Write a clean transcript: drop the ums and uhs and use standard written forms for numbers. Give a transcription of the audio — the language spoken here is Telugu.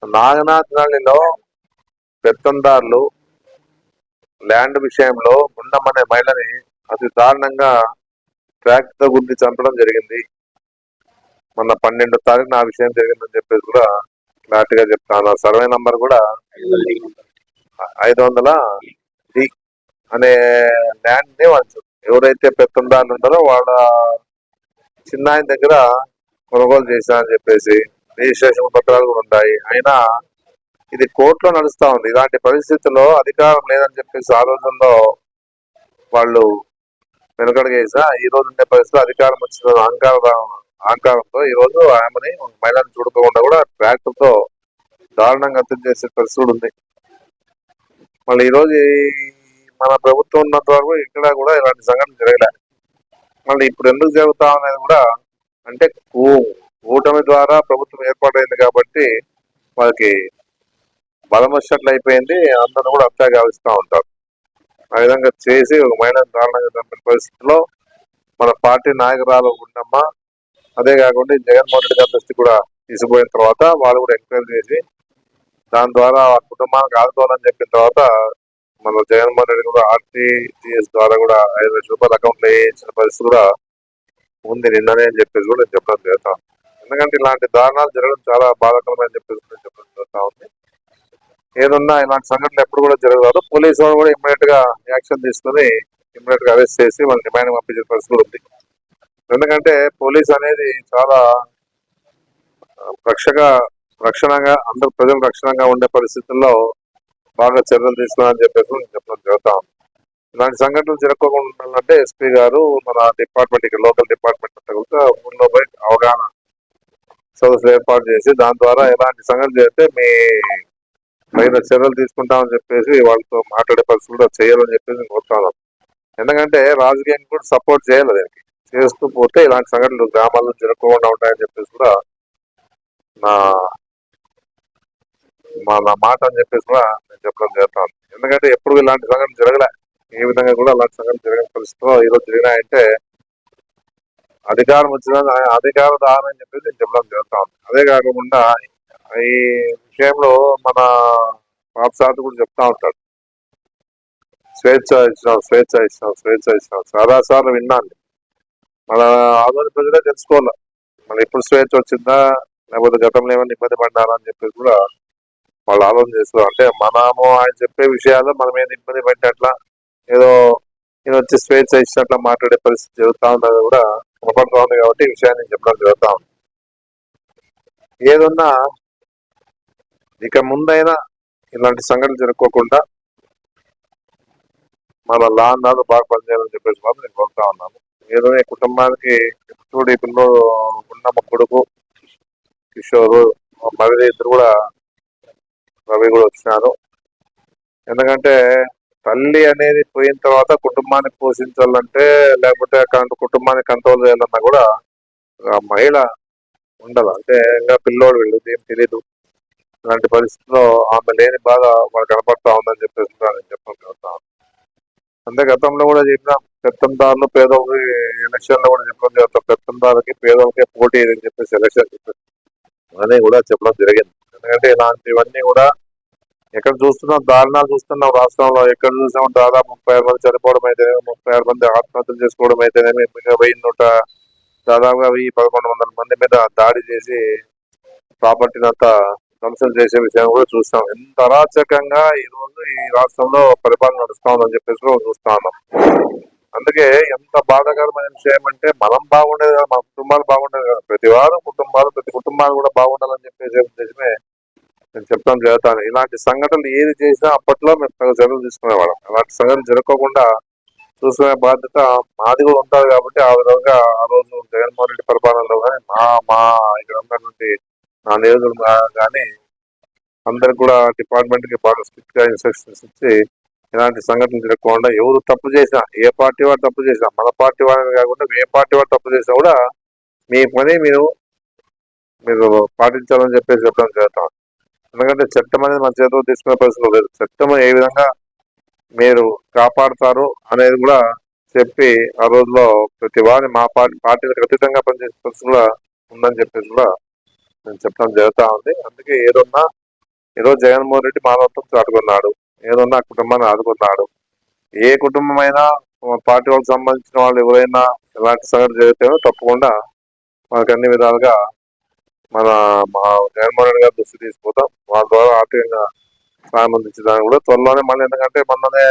నాగనాథనహళ్లిలో పెత్తందారులు ల్యాండ్ విషయంలో గుండమ్మ అనే మహిళని అతి దారుణంగా ట్రాక్టర్ తో గుద్ది చంపడం జరిగింది. మొన్న 12వ తారీఖున ఆ విషయం జరిగిందని చెప్పేసి కూడా క్లారిటీగా చెప్తాను. సర్వే నంబర్ కూడా 500 అనే ల్యాండ్ ని వాళ్ళు ఎవరైతే పెత్తందారులు ఉంటారో వాళ్ళ చిన్నాయన దగ్గర కొనుగోలు చేశారని చెప్పేసి రిజిస్ట్రేషన్ పత్రాలు కూడా ఉంటాయి. అయినా ఇది కోర్టులో నడుస్తా ఉంది. ఇలాంటి పరిస్థితుల్లో అధికారం లేదని చెప్పేసి ఆ రోజుల్లో వాళ్ళు వెనుకడుగేసా ఈ రోజు ఉండే పరిస్థితుల్లో అధికారం వచ్చిన అహంకారంతో ఈ రోజు ఆమెని మహిళను చూడకుండా కూడా ట్రాక్టర్ తో దారుణంగా హత్య చేసే పరిస్థితి ఉంది. మళ్ళీ ఈ రోజు మన ప్రభుత్వం ఉన్నంత వరకు ఇక్కడ కూడా ఇలాంటి సంఘటన జరగలే. మళ్ళీ ఇప్పుడు ఎందుకు జరుగుతా అనేది కూడా అంటే కూటమి ద్వారా ప్రభుత్వం ఏర్పాటైంది కాబట్టి వాళ్ళకి బలం వచ్చినట్లు అయిపోయింది. అందరూ కూడా అత్యాగ గావిస్తూ ఉంటారు. ఆ విధంగా చేసి ఒక మహిళను దారుణంగా చంపిన పరిస్థితిలో మన పార్టీ నాయకురాలు గుండమ్మ, అదే కాకుండా జగన్మోహన్ రెడ్డి గారి దృష్టి కూడా తీసుకుపోయిన తర్వాత వాళ్ళు కూడా ఎంక్వైరీ చేసి దాని ద్వారా ఆ కుటుంబానికి ఆదుకోవాలని చెప్పిన తర్వాత మన జగన్మోహన్ రెడ్డి కూడా ఆర్టీజీఎస్ ద్వారా కూడా 5 లక్షల రూపాయలు అకౌంట్ లో వేయించిన పరిస్థితి కూడా ఉంది నిన్ననే అని చెప్పేసి కూడా చెప్పడం జరుగుతాం. ఎందుకంటే ఇలాంటి దారుణాలు జరగడం చాలా బాధాకరమైన చెప్పేసి చెప్పడం జరుగుతా ఉంది. ఏదన్నా ఇలాంటి సంఘటనలు ఎప్పుడు కూడా జరగదు. పోలీసు వాళ్ళు కూడా ఇమ్మీడియట్ గా యాక్షన్ తీసుకుని ఇమ్మీడియట్ గా అరెస్ట్ చేసి వాళ్ళని రిమాండ్ పంపించే పరిస్థితి ఉంది. ఎందుకంటే పోలీస్ అనేది చాలా రక్షణగా అందరు ప్రజలు రక్షణగా ఉండే పరిస్థితుల్లో బాగా చర్యలు తీసుకోవాలని చెప్పేసి నేను చెప్పడం జరుగుతాం. ఇలాంటి సంఘటనలు జరగకుండా ఉండాలంటే ఎస్పీ గారు మన డిపార్ట్మెంట్ ఇక్కడ లోకల్ డిపార్ట్మెంట్ అంతా ఊళ్ళో పోయి అవగాహన సదస్సులు ఏర్పాటు చేసి దాని ద్వారా ఎలాంటి సంఘటనలు చేస్తే మీ పైన చర్యలు తీసుకుంటామని చెప్పేసి వాళ్ళతో మాట్లాడే పరిస్థితులు చేయాలని చెప్పేసి నేను కోరుతాను. ఎందుకంటే రాజకీయాన్ని కూడా సపోర్ట్ చేయాలి. దానికి చేస్తూ పోతే ఇలాంటి సంఘటనలు గ్రామాల్లో జరగకుండా ఉంటాయని చెప్పేసి కూడా నా మాట అని చెప్పేసి కూడా నేను చెప్పడం జరుగుతాను. ఎందుకంటే ఎప్పుడు ఇలాంటి సంఘటన జరగలే. ఏ విధంగా కూడా అలాంటి సంఘటన జరిగిన పరిస్థితిలో ఈరోజు జరిగినాయంటే అధికారం వచ్చిన అధికార దాహం అని చెప్పేసి నేను చెప్పడం జరుగుతాను. అదే కాకుండా ఈ విషయంలో మన పాపసాది కూడా చెప్తా ఉంటాడు, స్వేచ్ఛ ఇచ్చినాం చాలాసార్లు విన్నాను. మన ఆంధ్ర ప్రజలే తెలుసుకోవాలి మన ఎప్పుడు స్వేచ్ఛ వచ్చిందా లేకపోతే గతంలో ఏమైనా ఇబ్బంది పడ్డారా అని చెప్పేసి కూడా వాళ్ళు ఆలోచన చేస్తారు. అంటే మనము ఆయన చెప్పే విషయాలు మనం ఏదో ఇబ్బంది పడ్డట్లా ఏదో నేను వచ్చి స్వేచ్ఛ ఇచ్చినట్లా మాట్లాడే పరిస్థితి జరుగుతా ఉన్నది కూడా కనపడుతూ ఉంది. కాబట్టి ఈ విషయాన్ని చెప్పడం జరుగుతా ఉంది. ఏదన్నా ఇక ముందైనా ఇలాంటి సంఘటనలు జరుపుకోకుండా మన లా అండ్ ఆర్డర్ బాగా పనిచేయాలని చెప్పేసి మాత్రం నేను కోరుతా ఉన్నాను. ఏదో కుటుంబానికి చూడు ఈ పిల్లలు ఉన్నమ్మ కొడుకు కిషోరు మరిది ఇద్దరు కూడా రవి కూడా వచ్చినారు. ఎందుకంటే తల్లి అనేది పోయిన తర్వాత కుటుంబాన్ని పోషించాలంటే లేకపోతే కుటుంబాన్ని కంట్రోల్ చేయాలన్నా కూడా మహిళ ఉండాలి. అంటే ఇంకా పిల్లోడు వీళ్ళు ఏం తెలీదు. ఇలాంటి పరిస్థితుల్లో ఆమె లేని బాధ మనకు కనపడతా ఉందని చెప్పేసి నేను చెప్పడం జరుగుతాను. అంటే గతంలో కూడా చెప్పిన పెత్తందారులు పేదలకి ఎలక్షన్ లో కూడా చెప్పడం జరుగుతాం. పెత్తందారులకి పేదలకి పోటీ అని చెప్పేసి ఎలక్షన్ అని కూడా చెప్పడం జరిగింది. ఎందుకంటే ఇలాంటివన్నీ కూడా ఎక్కడ చూస్తున్నాం దారుణాలు చూస్తున్నాం. రాష్ట్రంలో ఎక్కడ చూసాం దాదాపు 36 మంది చనిపోవడం అయితేనేమి 36 మంది ఆత్మహత్యలు చేసుకోవడం అయితేనేమి దాదాపుగా 1100 మంది మీద దాడి చేసి ప్రాపర్టీని అంతా ధ్వంసం చేసే విషయం కూడా చూస్తాం. ఎంత అరాచకంగా ఈ రోజు ఈ రాష్ట్రంలో పరిపాలన నడుస్తా ఉందని చెప్పేసి కూడా చూస్తా ఉన్నాం. అందుకే ఎంత బాధాకరమైన విషయం అంటే మనం బాగుండేది కదా, మన కుటుంబాలు బాగుండేది కదా, ప్రతి కుటుంబాలు కూడా బాగుండాలని చెప్పేసి ఉద్దేశమే నేను చెప్తాను జరుగుతాను. ఇలాంటి సంఘటనలు ఏది చేసినా అప్పట్లో మేము చర్యలు తీసుకునేవాళ్ళం. అలాంటి సంఘటనలు జరగకుండా చూసుకునే బాధ్యత మాది కూడా ఉంటుంది. కాబట్టి ఆ విధంగా ఆ రోజు జగన్మోహన్ రెడ్డి పరిపాలనలో కానీ మా ఇక్కడ ఉన్నటువంటి నా నియోజకవర్గం కానీ అందరికి కూడా డిపార్ట్మెంట్ కి బాగా స్ట్రిక్ట్ గా ఇన్స్ట్రక్షన్స్ ఇచ్చి ఇలాంటి సంఘటనలు జరగకుండా ఎవరు తప్పు చేసినా ఏ పార్టీ వాడు తప్పు చేసినా మన పార్టీ వాడిని కాకుండా ఏ పార్టీ వాడు తప్పు చేసినా కూడా మీ పని మీరు పాటించాలని చెప్పేసి చెప్పడం జరుగుతాం. ఎందుకంటే చట్టం అనేది మన చేతిలో తీసుకునే పరిస్థితులు లేదు. చట్టం ఏ విధంగా మీరు కాపాడుతారు అనేది కూడా చెప్పి ఆ రోజులో ప్రతి వారిని మా పార్టీలకు అతీతంగా పనిచేసే పరిస్థితి కూడా ఉందని చెప్పేసి కూడా నేను చెప్పడం జరుగుతా ఉంది. అందుకే ఏదన్నా ఈరోజు జగన్మోహన్ రెడ్డి మానవత్వం చాటుకున్నాడు. ఏదన్నా కుటుంబాన్ని ఆదుకున్నాడు. ఏ కుటుంబం అయినా పార్టీ వాళ్ళకి సంబంధించిన వాళ్ళు ఎవరైనా ఎలాంటి సంగతి జరిగితే తప్పకుండా మనకు అన్ని విధాలుగా మన మా జగన్మోహన్ రెడ్డి గారి దృష్టి తీసుకుపోతాం. వాళ్ళ ద్వారా ఆర్థికంగా సాయం అందించడానికి కూడా త్వరలోనే, మళ్ళీ ఎందుకంటే మొన్ననే